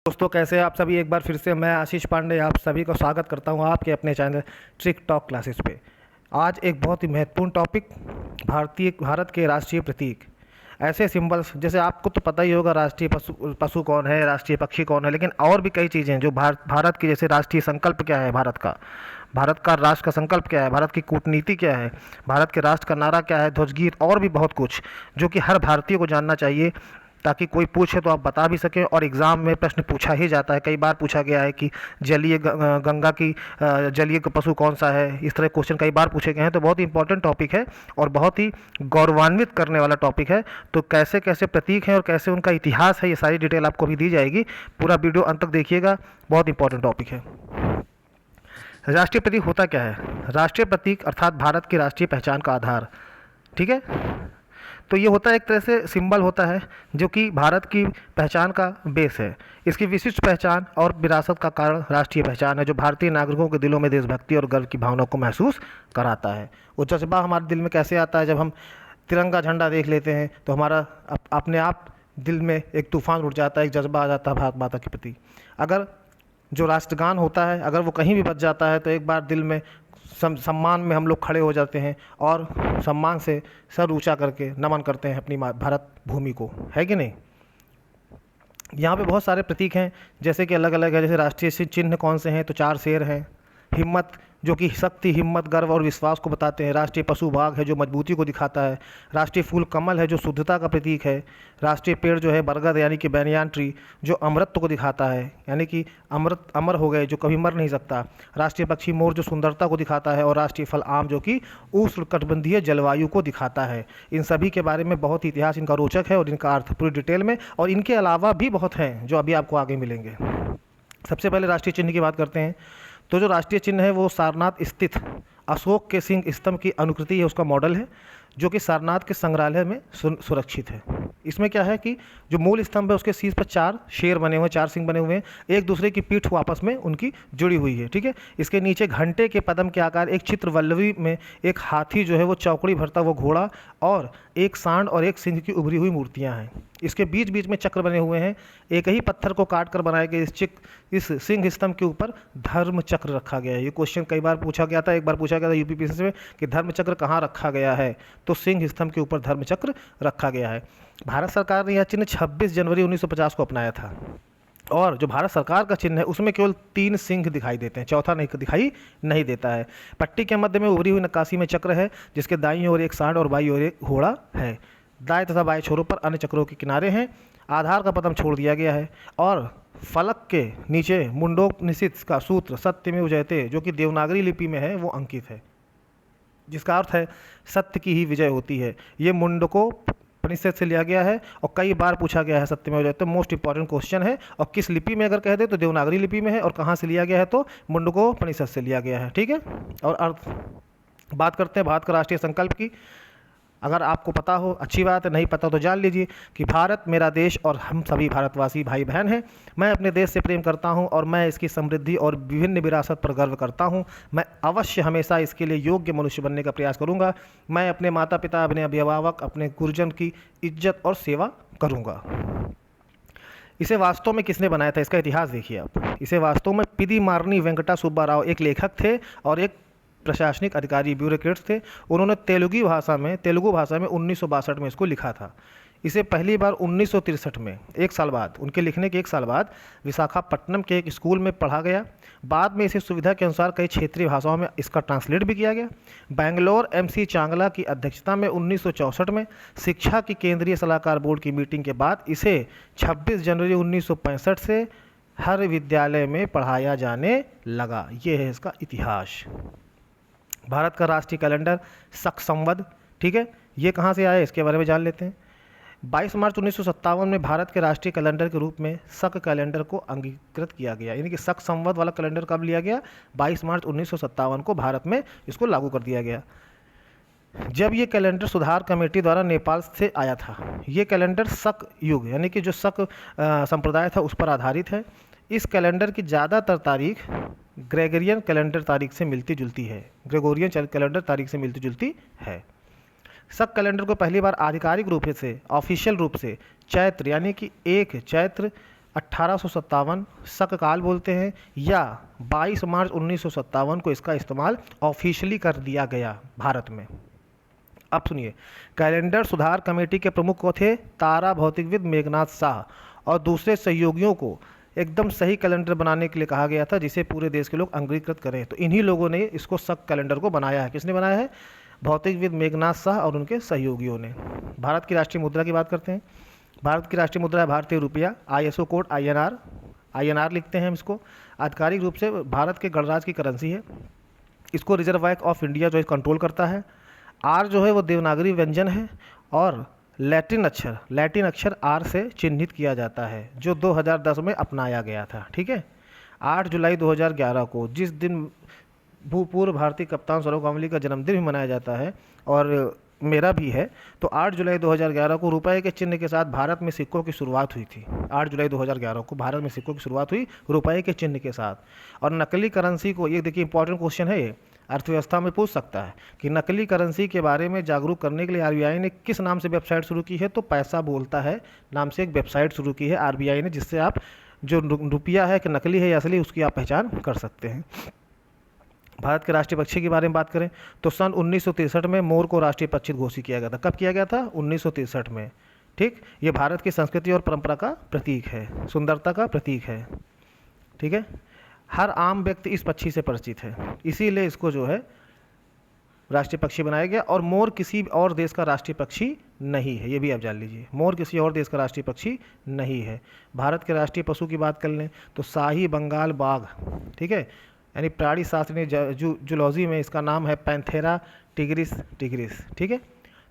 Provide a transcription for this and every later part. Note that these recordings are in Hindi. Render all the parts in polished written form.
दोस्तों, कैसे हैं आप सभी। एक बार फिर से मैं आशीष पांडे आप सभी को स्वागत करता हूं आपके अपने चैनल ट्रिक टॉक क्लासेस पे। आज एक बहुत ही महत्वपूर्ण टॉपिक, भारत के राष्ट्रीय प्रतीक, ऐसे सिंबल्स। जैसे आपको तो पता ही होगा राष्ट्रीय पशु पशु कौन है, राष्ट्रीय पक्षी कौन है, लेकिन और भी कई चीज़ें हैं जो भारत की, जैसे राष्ट्रीय संकल्प क्या है भारत का राष्ट्र का संकल्प क्या है, भारत की कूटनीति क्या है, भारत के राष्ट्र का नारा क्या है, ध्वजगीत, और भी बहुत कुछ जो कि हर भारतीय को जानना चाहिए, ताकि कोई पूछे तो आप बता भी सकें। और एग्ज़ाम में प्रश्न पूछा ही जाता है, कई बार पूछा गया है कि गंगा की जलीय पशु कौन सा है। इस तरह क्वेश्चन कई बार पूछे गए हैं, तो बहुत ही इंपॉर्टेंट टॉपिक है और बहुत ही गौरवान्वित करने वाला टॉपिक है। तो कैसे कैसे प्रतीक हैं और कैसे उनका इतिहास है, ये सारी डिटेल आपको भी दी जाएगी। पूरा वीडियो अंत तक देखिएगा, बहुत इंपॉर्टेंट टॉपिक है। राष्ट्रीय प्रतीक होता क्या है? राष्ट्रीय प्रतीक अर्थात भारत की राष्ट्रीय पहचान का आधार, ठीक है। तो ये होता है, एक तरह से सिंबल होता है जो कि भारत की पहचान का बेस है। इसकी विशिष्ट पहचान और विरासत का कारण राष्ट्रीय पहचान है, जो भारतीय नागरिकों के दिलों में देशभक्ति और गर्व की भावना को महसूस कराता है। वो जज्बा हमारे दिल में कैसे आता है? जब हम तिरंगा झंडा देख लेते हैं तो हमारा अपने आप दिल में एक तूफान उठ जाता है, एक जज्बा आ जाता है भारत माता के प्रति। अगर जो राष्ट्रगान होता है, अगर वो कहीं भी बच जाता है तो एक बार दिल में सम्मान में हम लोग खड़े हो जाते हैं और सम्मान से सर ऊंचा करके नमन करते हैं अपनी भारत भूमि को, है कि नहीं। यहाँ पे बहुत सारे प्रतीक हैं, जैसे कि अलग अलग है। जैसे राष्ट्रीय चिन्ह कौन से हैं? तो 4 शेर हैं। हिम्मत, जो कि शक्ति, हिम्मत, गर्व और विश्वास को बताते हैं। राष्ट्रीय पशु बाघ है, जो मजबूती को दिखाता है। राष्ट्रीय फूल कमल है, जो शुद्धता का प्रतीक है। राष्ट्रीय पेड़ जो है बरगद, यानी कि बैनियान ट्री, जो अमरत्व को दिखाता है, यानी कि अमर हो गए, जो कभी मर नहीं सकता। राष्ट्रीय पक्षी मोर, जो सुंदरता को दिखाता है। और राष्ट्रीय फल आम, जो कि उष्णकटिबंधीय जलवायु को दिखाता है। इन सभी के बारे में बहुत इतिहास इनका रोचक है और इनका अर्थ पूरी डिटेल में, और इनके अलावा भी बहुत हैं जो अभी आपको आगे मिलेंगे। सबसे पहले राष्ट्रीय चिन्ह की बात करते हैं। तो जो राष्ट्रीय चिन्ह है वो सारनाथ स्थित अशोक के सिंह स्तंभ की अनुकृति है, उसका मॉडल है, जो कि सारनाथ के संग्रहालय में सुरक्षित है। इसमें क्या है कि जो मूल स्तंभ है उसके शीर्ष पर 4 शेर बने हुए हैं, 4 सिंह बने हुए हैं, एक दूसरे की पीठ आपस में उनकी जुड़ी हुई है, ठीक है। इसके नीचे घंटे के पद्म के आकार एक चित्रवल्लवी में एक हाथी जो है वो चौकड़ी भरता वो घोड़ा, और एक सांड और एक सिंह की उभरी हुई मूर्तियां हैं। इसके बीच बीच में चक्र बने हुए हैं। एक ही पत्थर को काट कर बनाए गए इस सिंह स्तंभ के ऊपर धर्म चक्र रखा गया है। ये क्वेश्चन कई बार पूछा गया था, एक बार पूछा गया था यूपीपीएससी में कि धर्म चक्र कहाँ रखा गया है, तो सिंह स्तंभ के ऊपर धर्म चक्र रखा गया है। भारत सरकार ने यह चिन्ह 26 जनवरी 1950 को अपनाया था, और जो भारत सरकार का चिन्ह है उसमें केवल 3 सिंह दिखाई देते हैं, चौथा दिखाई नहीं देता है। पट्टी के मध्य में उभरी हुई नक्काशी में चक्र है, जिसके दाईं ओर एक सांड और बाईं ओर एक घोड़ा है। दाएं तथा बाएं छोरों पर अन्य चक्रों के किनारे हैं। आधार का पदम छोड़ दिया गया है, और फलक के नीचे मुंडोपनिषद का सूत्र सत्यमेव जयते, जो कि देवनागरी लिपि में है, वो अंकित है, जिसका अर्थ है सत्य की ही विजय होती है। ये मुंडकोपनिषद से लिया गया है और कई बार पूछा गया है सत्यमेव जयते, मोस्ट इंपॉर्टेंट क्वेश्चन है। और किस लिपि में अगर कह दे तो देवनागरी लिपि में है, और कहाँ से लिया गया है तो मुंडकोपनिषद से लिया गया है, ठीक है। और अर्थ बात करते हैं भारत का राष्ट्रीय संकल्प की। अगर आपको पता हो अच्छी बात है, नहीं पता तो जान लीजिए कि भारत मेरा देश और हम सभी भारतवासी भाई बहन हैं। मैं अपने देश से प्रेम करता हूं और मैं इसकी समृद्धि और विभिन्न विरासत पर गर्व करता हूं। मैं अवश्य हमेशा इसके लिए योग्य मनुष्य बनने का प्रयास करूंगा। मैं अपने माता पिता, अपने अभिभावक, अपने गुरुजन की इज्जत और सेवा करूंगा। इसे वास्तव में किसने बनाया था, इसका इतिहास देखिए आप। इसे वास्तव में पिदीमारनी वेंकटा सुब्बा राव एक लेखक थे और एक प्रशासनिक अधिकारी, ब्यूरोक्रेट्स थे। उन्होंने तेलुगु भाषा में 1962 में इसको लिखा था। इसे पहली बार 1963 में, एक साल बाद, उनके लिखने के 1 साल बाद विशाखापट्टनम के एक स्कूल में पढ़ा गया। बाद में इसे सुविधा के अनुसार कई क्षेत्रीय भाषाओं में इसका ट्रांसलेट भी किया गया। बेंगलोर MC चांगला की अध्यक्षता में 1964 में शिक्षा की केंद्रीय सलाहकार बोर्ड की मीटिंग के बाद इसे 26 जनवरी 1965 से हर विद्यालय में पढ़ाया जाने लगा। ये है इसका इतिहास। भारत का राष्ट्रीय कैलेंडर शक संवत, ठीक है, ये कहाँ से आया इसके बारे में जान लेते हैं। 22 मार्च 1957 में भारत के राष्ट्रीय कैलेंडर के रूप में शक कैलेंडर को अंगीकृत किया गया, यानी कि शक संवत वाला कैलेंडर कब लिया गया? 22 मार्च 1957 को भारत में इसको लागू कर दिया गया। जब ये कैलेंडर सुधार कमेटी द्वारा नेपाल से आया था। ये कैलेंडर शक युग, यानी कि जो शक संप्रदाय था उस पर आधारित है। इस कैलेंडर की ज़्यादातर तारीख ग्रेगोरियन कैलेंडर तारीख से मिलती जुलती है। ग्रेगोरियन कैलेंडर तारीख से मिलती जुलती है। शक कैलेंडर को पहली बार आधिकारिक रूप से, ऑफिशियल रूप से चैत्र, यानी कि 1 चैत्र 1857 शककाल बोलते हैं, या 22 मार्च 1957 को इसका इस्तेमाल ऑफिशियली कर दिया गया भारत में। अब सुनिए, कैलेंडर सुधार कमेटी के प्रमुख को थे तारा भौतिकविद मेघनाथ शाह, और दूसरे सहयोगियों को एकदम सही कैलेंडर बनाने के लिए कहा गया था जिसे पूरे देश के लोग अंगीकृत करें। तो इन्हीं लोगों ने इसको शक कैलेंडर को बनाया है। किसने बनाया है? भौतिकविद मेघनाथ शाह और उनके सहयोगियों ने। भारत की राष्ट्रीय मुद्रा की बात करते हैं। भारत की राष्ट्रीय मुद्रा है भारतीय रुपया, ISO कोड INR, INR लिखते हैं हम इसको। आधिकारिक रूप से भारत के गणराज्य की करेंसी है। इसको रिजर्व बैंक ऑफ इंडिया जो है कंट्रोल करता है। आर जो है वो देवनागरी व्यंजन है, और लैटिन अक्षर आर से चिन्हित किया जाता है, जो 2010 में अपनाया गया था। ठीक है, 8 जुलाई 2011 को, जिस दिन भूपूर्व भारतीय कप्तान सौरव गांगुली का जन्मदिन भी मनाया जाता है, और मेरा भी है, तो 8 जुलाई 2011 को रुपए के चिन्ह के साथ भारत में सिक्कों की शुरुआत हुई थी। 8 जुलाई 2011 को भारत में सिक्कों की शुरुआत हुई रुपए के चिन्ह के साथ। और नकली करेंसी को, ये देखिए इंपॉर्टेंट क्वेश्चन है, ये अर्थव्यवस्था में पूछ सकता है कि नकली करेंसी के बारे में जागरूक करने के लिए RBI ने किस नाम से वेबसाइट शुरू की है? तो पैसा बोलता है नाम से एक वेबसाइट शुरू की है RBI ने, जिससे आप जो रुपया है कि नकली है या असली, उसकी आप पहचान कर सकते हैं। भारत के राष्ट्रीय पक्षी के बारे में बात करें तो सन 1963 में मोर को राष्ट्रीय पक्षी घोषित किया गया था। कब किया गया था? 1963 में। ठीक, ये भारत की संस्कृति और परंपरा का प्रतीक है, सुंदरता का प्रतीक है। ठीक है, हर आम व्यक्ति इस पक्षी से परिचित है, इसीलिए इसको जो है राष्ट्रीय पक्षी बनाया गया। और मोर किसी और देश का राष्ट्रीय पक्षी नहीं है, ये भी आप जान लीजिए, मोर किसी और देश का राष्ट्रीय पक्षी नहीं है। भारत के राष्ट्रीय पशु की बात कर लें तो शाही बंगाल बाघ, ठीक है, यानी प्राणी शास्त्रीय जूलॉजी में इसका नाम है पैंथेरा टिग्रिस। ठीक है,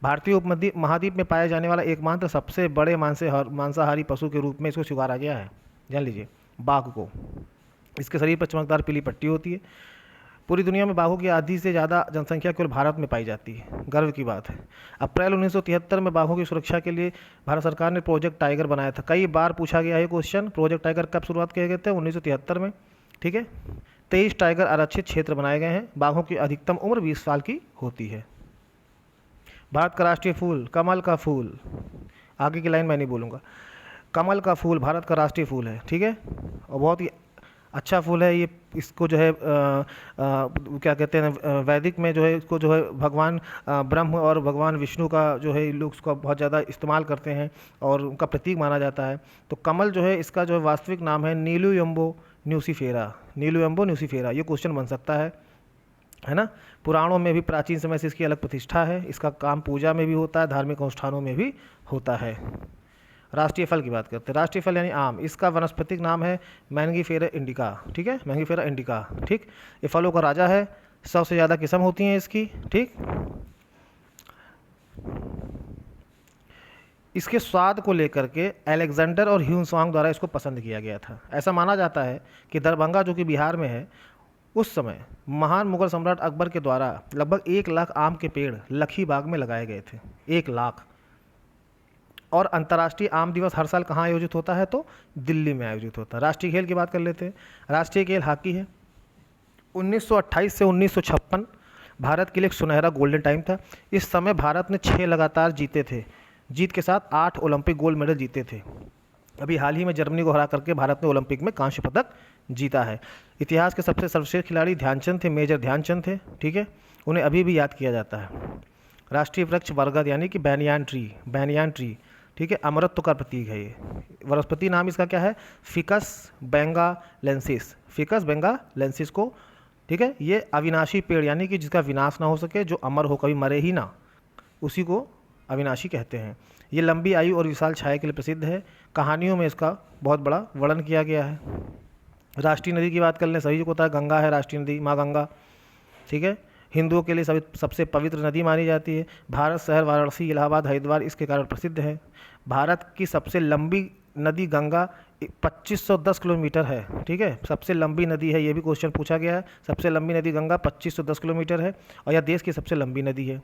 भारतीय उपमहाद्वीप में पाया जाने वाला एकमात्र सबसे बड़े मांसाहारी पशु के रूप में इसको स्वीकारा गया है, जान लीजिए, बाघ को। इसके शरीर पर चमकदार पीली पट्टी होती है। पूरी दुनिया में बाघों की आधी से ज़्यादा जनसंख्या केवल भारत में पाई जाती है, गर्व की बात है। अप्रैल 1973 में बाघों की सुरक्षा के लिए भारत सरकार ने प्रोजेक्ट टाइगर बनाया था। कई बार पूछा गया है क्वेश्चन, प्रोजेक्ट टाइगर कब शुरुआत किए गए थे? 1973 में। ठीक है, 23 टाइगर आरक्षित क्षेत्र बनाए गए हैं। बाघों की अधिकतम उम्र 20 साल की होती है। भारत का राष्ट्रीय फूल कमल का फूल, आगे की लाइन मैं नहीं बोलूँगा। कमल का फूल भारत का राष्ट्रीय फूल है। ठीक है, और बहुत ही अच्छा फूल है ये। इसको जो है क्या कहते हैं, वैदिक में जो है इसको जो है भगवान ब्रह्म और भगवान विष्णु का जो है लोग उसका बहुत ज़्यादा इस्तेमाल करते हैं और उनका प्रतीक माना जाता है। तो कमल जो है इसका जो है वास्तविक नाम है नीलुयम्बो न्यूसीफेरा। ये क्वेश्चन बन सकता है ना। पुराणों में भी प्राचीन समय से इसकी अलग प्रतिष्ठा है। इसका काम पूजा में भी होता है, धार्मिक अनुष्ठानों में भी होता है। राष्ट्रीय फल की बात करते हैं। राष्ट्रीय फल यानी आम, इसका वनस्पतिक नाम है मैंगीफेरा इंडिका। ठीक है, मैंगीफेरा इंडिका। ठीक, ये फलों का राजा है, 100 से ज़्यादा किस्म होती हैं इसकी। ठीक, इसके स्वाद को लेकर के अलेक्जेंडर और ह्यूनसांग द्वारा इसको पसंद किया गया था। ऐसा माना जाता है कि दरभंगा जो कि बिहार में है, उस समय महान मुगल सम्राट अकबर के द्वारा लगभग 1 लाख आम के पेड़ लखी बाग में लगाए गए थे, 1 लाख। और अंतर्राष्ट्रीय आम दिवस हर साल कहाँ आयोजित होता है? तो दिल्ली में आयोजित होता है। राष्ट्रीय खेल की बात कर लेते हैं। राष्ट्रीय खेल हॉकी है। 1928 से 1956 भारत के लिए एक सुनहरा गोल्डन टाइम था। इस समय भारत ने 6 लगातार जीते थे, जीत के साथ 8 ओलंपिक गोल्ड मेडल जीते थे। अभी हाल ही में जर्मनी को हरा करके भारत ने ओलंपिक में कांस्य पदक जीता है। इतिहास के सबसे सर्वश्रेष्ठ खिलाड़ी ध्यानचंद थे, मेजर ध्यानचंद थे। ठीक है, उन्हें अभी भी याद किया जाता है। राष्ट्रीय वृक्ष बरगद यानी कि बैनियान ट्री। ठीक है, अमरत्व का प्रतीक है ये। वनस्पति नाम इसका क्या है? फिकस बेंगालेंसिस को। ठीक है, ये अविनाशी पेड़ यानी कि जिसका विनाश ना हो सके, जो अमर हो, कभी मरे ही ना, उसी को अविनाशी कहते हैं। ये लंबी आयु और विशाल छाया के लिए प्रसिद्ध है। कहानियों में इसका बहुत बड़ा वर्णन किया गया है। राष्ट्रीय नदी की बात कर लें, सभी को पता है गंगा है राष्ट्रीय नदी, माँ गंगा। ठीक है, हिंदुओं के लिए सबसे पवित्र नदी मानी जाती है। भारत शहर वाराणसी, इलाहाबाद, हरिद्वार इसके कारण प्रसिद्ध है। भारत की सबसे लंबी नदी गंगा 2510 किलोमीटर है। ठीक है, सबसे लंबी नदी है, ये भी क्वेश्चन पूछा गया है। सबसे लंबी नदी गंगा 2510 किलोमीटर है और यह देश की सबसे लंबी नदी है।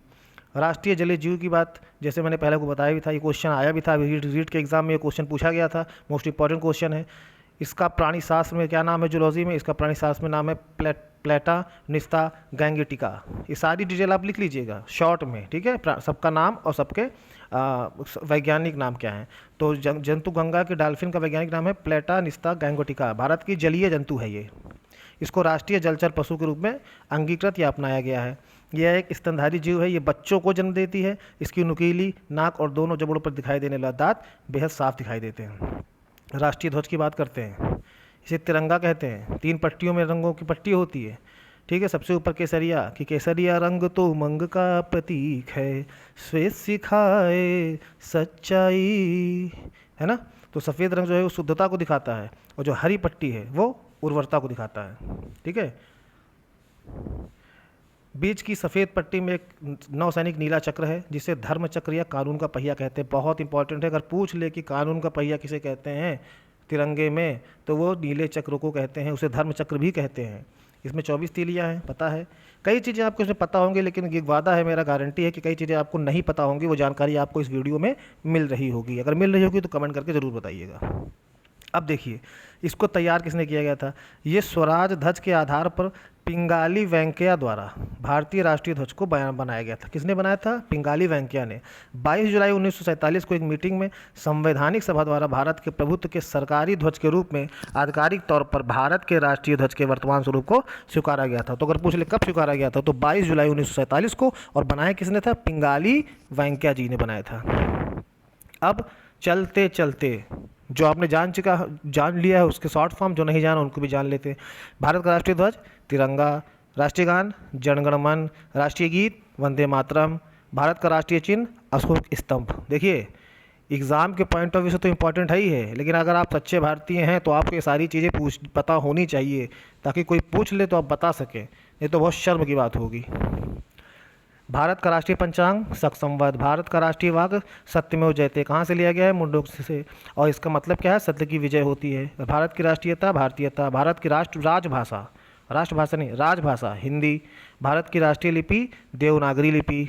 राष्ट्रीय जलीय जीव की बात, जैसे मैंने पहले को बताया भी था, ये क्वेश्चन आया भी था, रीट के एग्जाम में ये क्वेश्चन पूछा गया था, मोस्ट इंपॉर्टेंट क्वेश्चन है। इसका प्राणी शास्त्र में क्या नाम है, जूलॉजी में इसका प्राणी शास्त्र में नाम है प्लेटा निस्ता गैंगेटिका। ये सारी डिटेल आप लिख लीजिएगा शॉर्ट में, ठीक है, सबका नाम और सबके वैज्ञानिक नाम क्या है। तो जंतु गंगा के डॉल्फिन का वैज्ञानिक नाम है प्लेटा निस्ता गैंगेटिका। भारत की जलीय जंतु है ये। इसको राष्ट्रीय जलचर पशु के रूप में अंगीकृत या अपनाया गया है। यह एक स्तनधारी जीव है। ये बच्चों को जन्म देती है। इसकी नुकीली नाक और दोनों जबड़ों पर दिखाई देने वाले दांत बेहद साफ दिखाई देते हैं। राष्ट्रीय ध्वज की बात करते हैं, इसे तिरंगा कहते हैं। 3 पट्टियों में रंगों की पट्टी होती है, ठीक है। सबसे ऊपर केसरिया, कि केसरिया रंग तो उमंग का प्रतीक है, श्वेत सिखाए सच्चाई, है ना। तो सफ़ेद रंग जो है वो शुद्धता को दिखाता है, और जो हरी पट्टी है वो उर्वरता को दिखाता है, ठीक है। बीच की सफ़ेद पट्टी में एक नौसैनिक नीला चक्र है, जिसे धर्म चक्र या कानून का पहिया कहते हैं। बहुत इंपॉर्टेंट है, अगर पूछ ले कि कानून का पहिया किसे कहते हैं तिरंगे में, तो वो नीले चक्र को कहते हैं, उसे धर्म चक्र भी कहते हैं। इसमें 24 तीलियाँ हैं, पता है। कई चीज़ें आपको इसमें पता होंगी, लेकिन ये वादा है मेरा, गारंटी है कि कई चीज़ें आपको नहीं पता होंगी, वो जानकारी आपको इस वीडियो में मिल रही होगी। अगर मिल रही होगी तो कमेंट करके ज़रूर बताइएगा। अब देखिए, इसको तैयार किसने किया गया था। ये स्वराज ध्वज के आधार पर पिंगाली वेंकैया द्वारा भारतीय राष्ट्रीय ध्वज को बनाया गया था। किसने बनाया था, पिंगाली वेंकैया ने। 22 जुलाई 1947 को एक मीटिंग में संवैधानिक सभा द्वारा भारत के प्रभुत्व के सरकारी ध्वज के रूप में आधिकारिक तौर पर भारत के राष्ट्रीय ध्वज के वर्तमान स्वरूप को स्वीकारा गया था। तो अगर पूछ ले कब स्वीकारा गया था, तो 22 जुलाई 1947 को। और बनाया किसने था, पिंगाली वेंकैया जी ने बनाया था। अब चलते चलते जो आपने जान लिया है उसके शॉर्ट फॉर्म, जो नहीं जाना उनको भी जान लेते हैं। भारत का राष्ट्रीय ध्वज तिरंगा, राष्ट्रीय गान जन गण मन, राष्ट्रीय गीत वंदे मातरम, भारत का राष्ट्रीय चिन्ह अशोक स्तंभ। देखिए, एग्ज़ाम के पॉइंट ऑफ व्यू से तो इम्पॉर्टेंट है ही है, लेकिन अगर आप सच्चे भारतीय हैं तो आपको ये सारी चीज़ें पता होनी चाहिए, ताकि कोई पूछ ले तो आप बता सकें, नहीं तो बहुत शर्म की बात होगी। भारत का राष्ट्रीय पंचांग शक संवत, भारत का राष्ट्रीय वाक्य सत्यमेव जयते, कहाँ से लिया गया है, मुंडक से, और इसका मतलब क्या है, सत्य की विजय होती है। भारत की राष्ट्रीयता भारतीयता, भारत की राष्ट्रभाषा नहीं राजभाषा हिंदी, भारत की राष्ट्रीय लिपि देवनागरी लिपि।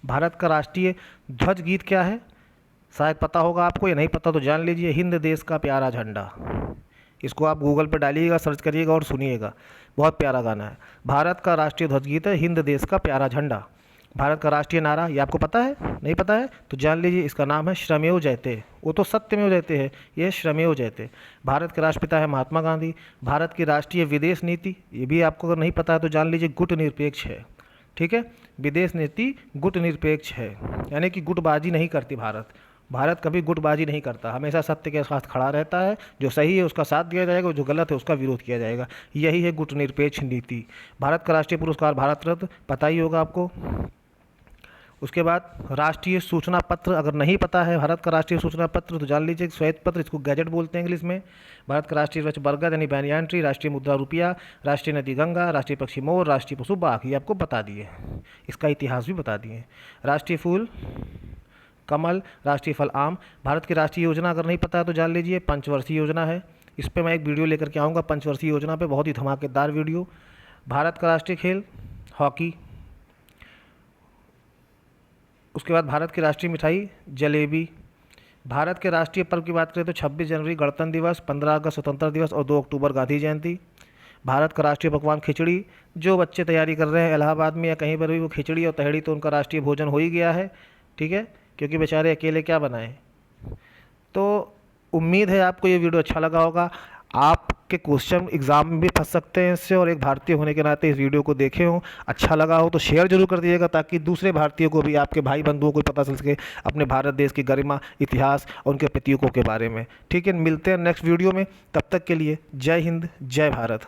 भारत का राष्ट्रीय ध्वज गीत क्या है, शायद पता होगा आपको, या नहीं पता तो जान लीजिए, हिंद देश का प्यारा झंडा। इसको आप गूगल पर डालिएगा, सर्च करिएगा और सुनिएगा, बहुत प्यारा गाना है। भारत का राष्ट्रीय ध्वज गीत है हिंद देश का प्यारा झंडा। भारत का राष्ट्रीय नारा, ये आपको पता है, नहीं पता है तो जान लीजिए, इसका नाम है श्रमेव जयते। वो तो सत्यमेव जयते है, ये श्रमेव जयते। भारत के राष्ट्रपिता है महात्मा गांधी। भारत की राष्ट्रीय विदेश नीति, ये भी आपको अगर नहीं पता है तो जान लीजिए, गुटनिरपेक्ष है, ठीक है। विदेश नीति गुटनिरपेक्ष है, यानी कि गुटबाजी नहीं करती भारत कभी गुटबाजी नहीं करता, हमेशा सत्य के साथ खड़ा रहता है। जो सही है उसका साथ दिया जाएगा, जो गलत है उसका विरोध किया जाएगा। यही है गुटनिरपेक्ष नीति। भारत का राष्ट्रीय पुरस्कार भारत रत्न, पता ही होगा आपको। उसके बाद राष्ट्रीय सूचना पत्र, अगर नहीं पता है भारत का राष्ट्रीय सूचना पत्र तो जान लीजिए, श्वेत पत्र, इसको गैजेट बोलते हैं इंग्लिश में। भारत का राष्ट्रीय वृक्ष बरगद यानी बैनियान ट्री, राष्ट्रीय मुद्रा रुपया, राष्ट्रीय नदी गंगा, राष्ट्रीय पक्षी मोर, राष्ट्रीय पशु बाघ, ये आपको बता दिए, इसका इतिहास भी बता दिए। राष्ट्रीय फूल कमल, राष्ट्रीय फल आम। भारत की राष्ट्रीय योजना अगर नहीं पता है तो जान लीजिए, पंचवर्षीय योजना है। इस पर मैं एक वीडियो लेकर के आऊँगा पंचवर्षीय योजना पे, बहुत ही धमाकेदार वीडियो। भारत का राष्ट्रीय खेल हॉकी। उसके बाद भारत की राष्ट्रीय मिठाई जलेबी। भारत के राष्ट्रीय पर्व की बात करें तो 26 जनवरी गणतंत्र दिवस, 15 अगस्त स्वतंत्रता दिवस और 2 अक्टूबर गांधी जयंती। भारत का राष्ट्रीय पकवान खिचड़ी। जो बच्चे तैयारी कर रहे हैं इलाहाबाद में या कहीं पर भी, वो खिचड़ी और तहड़ी तो उनका राष्ट्रीय भोजन हो ही गया है, ठीक है, क्योंकि बेचारे अकेले क्या बनाएं। तो उम्मीद है आपको ये वीडियो अच्छा लगा होगा। आपके क्वेश्चन एग्जाम में भी फंस सकते हैं इससे, और एक भारतीय होने के नाते इस वीडियो को देखे हो, अच्छा लगा हो तो शेयर जरूर कर दीजिएगा, ताकि दूसरे भारतीयों को भी, आपके भाई बंधुओं को पता चल सके अपने भारत देश की गरिमा, इतिहास और उनके प्रतीकों के बारे में। ठीक है, मिलते हैं नेक्स्ट वीडियो में, तब तक के लिए जय हिंद जय भारत।